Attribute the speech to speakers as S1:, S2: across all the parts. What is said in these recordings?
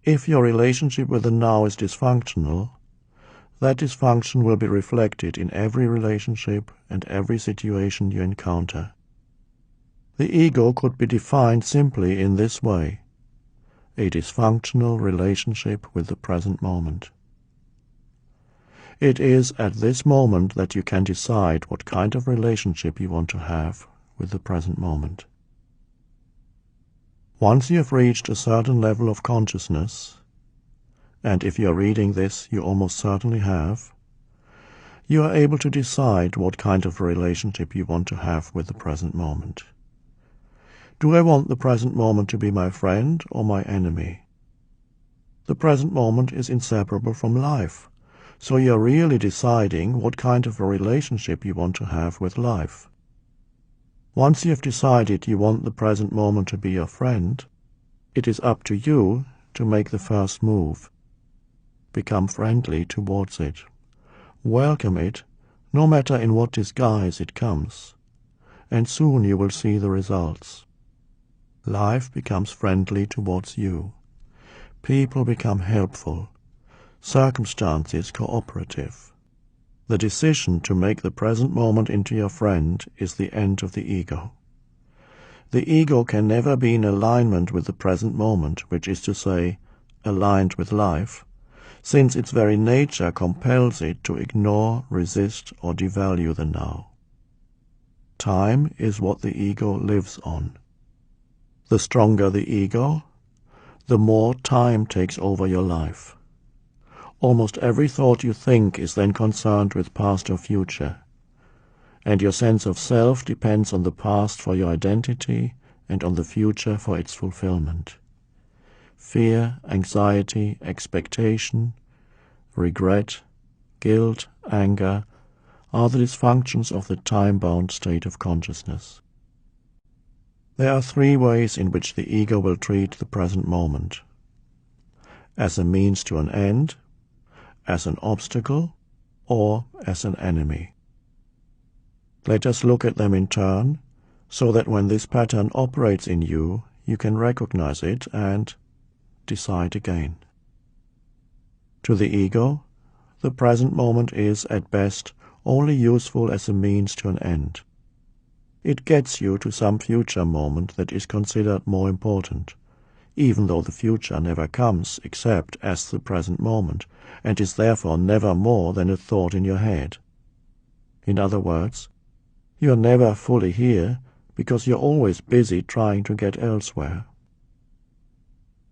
S1: If your relationship with the now is dysfunctional, that dysfunction will be reflected in every relationship and every situation you encounter. The ego could be defined simply in this way: a dysfunctional relationship with the present moment. It is at this moment that you can decide what kind of relationship you want to have with the present moment. Once you have reached a certain level of consciousness, and if you are reading this, you almost certainly have, you are able to decide what kind of relationship you want to have with the present moment. Do I want the present moment to be my friend or my enemy? The present moment is inseparable from life, so you are really deciding what kind of a relationship you want to have with life. Once you have decided you want the present moment to be your friend, it is up to you to make the first move. Become friendly towards it. Welcome it, no matter in what disguise it comes, and soon you will see the results. Life becomes friendly towards you. People become helpful. Circumstances cooperative. The decision to make the present moment into your friend is the end of the ego. The ego can never be in alignment with the present moment, which is to say, aligned with life, since its very nature compels it to ignore, resist, or devalue the now. Time is what the ego lives on. The stronger the ego, the more time takes over your life. Almost every thought you think is then concerned with past or future, and your sense of self depends on the past for your identity and on the future for its fulfillment. Fear, anxiety, expectation, regret, guilt, anger are the dysfunctions of the time-bound state of consciousness. There are three ways in which the ego will treat the present moment: as a means to an end, as an obstacle, or as an enemy. Let us look at them in turn, so that when this pattern operates in you, you can recognize it and decide again. To the ego, the present moment is, at best, only useful as a means to an end. It gets you to some future moment that is considered more important, even though the future never comes except as the present moment, and is therefore never more than a thought in your head. In other words, you are never fully here because you are always busy trying to get elsewhere.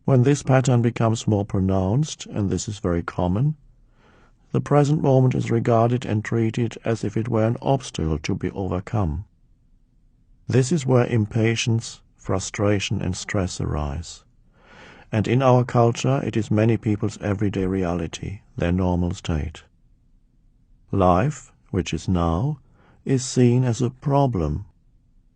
S1: When this pattern becomes more pronounced, and this is very common, the present moment is regarded and treated as if it were an obstacle to be overcome. This is where impatience, frustration, and stress arise. And in our culture it is many people's everyday reality, their normal state. Life, which is now, is seen as a problem,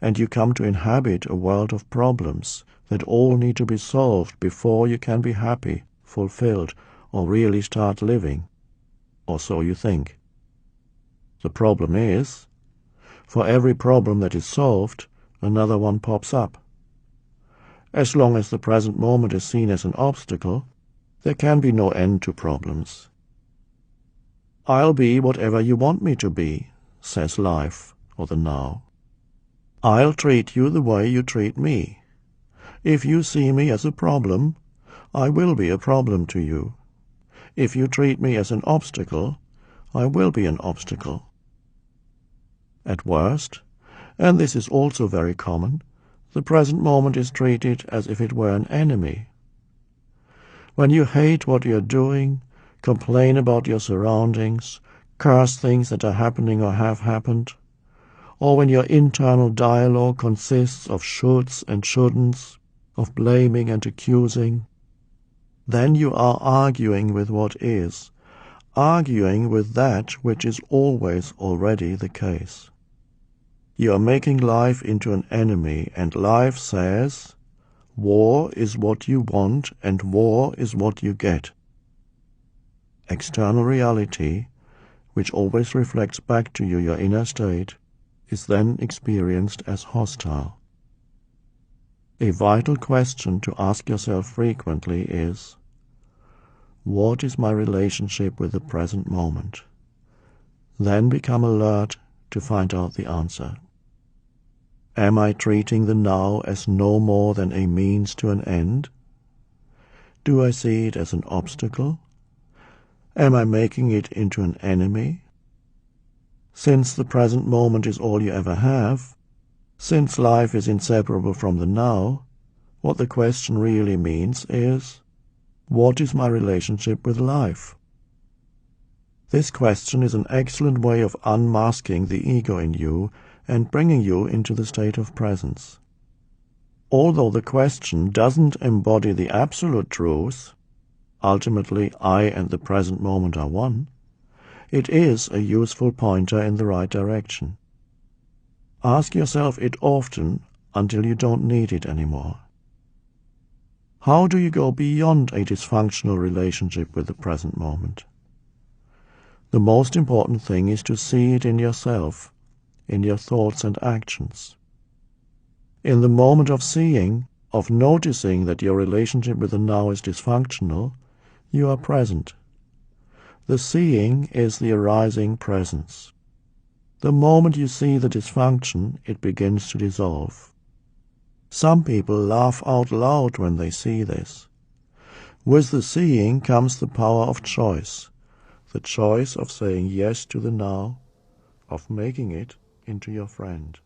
S1: and you come to inhabit a world of problems that all need to be solved before you can be happy, fulfilled, or really start living. Or so you think. The problem is, for every problem that is solved, another one pops up. As long as the present moment is seen as an obstacle, there can be no end to problems. I'll be whatever you want me to be, says life, or the now. I'll treat you the way you treat me. If you see me as a problem, I will be a problem to you. If you treat me as an obstacle, I will be an obstacle. At worst, and this is also very common, the present moment is treated as if it were an enemy. When you hate what you are doing, complain about your surroundings, curse things that are happening or have happened, or when your internal dialogue consists of shoulds and shouldn'ts, of blaming and accusing, then you are arguing with what is, arguing with that which is always already the case. You are making life into an enemy, and life says, war is what you want and war is what you get. External reality, which always reflects back to you your inner state, is then experienced as hostile. A vital question to ask yourself frequently is, What is my relationship with the present moment? Then become alert to find out the answer. Am I treating the now as no more than a means to an end? Do I see it as an obstacle? Am I making it into an enemy? Since the present moment is all you ever have, since life is inseparable from the now, what the question really means is, what is my relationship with life? This question is an excellent way of unmasking the ego in you and bringing you into the state of presence. Although the question doesn't embody the absolute truth, ultimately I and the present moment are one, it is a useful pointer in the right direction. Ask yourself it often until you don't need it anymore. How do you go beyond a dysfunctional relationship with the present moment? The most important thing is to see it in yourself, in your thoughts and actions. In the moment of seeing, of noticing that your relationship with the now is dysfunctional, you are present. The seeing is the arising presence. The moment you see the dysfunction, it begins to dissolve. Some people laugh out loud when they see this. With the seeing comes the power of choice, the choice of saying yes to the now, of making it into your friend.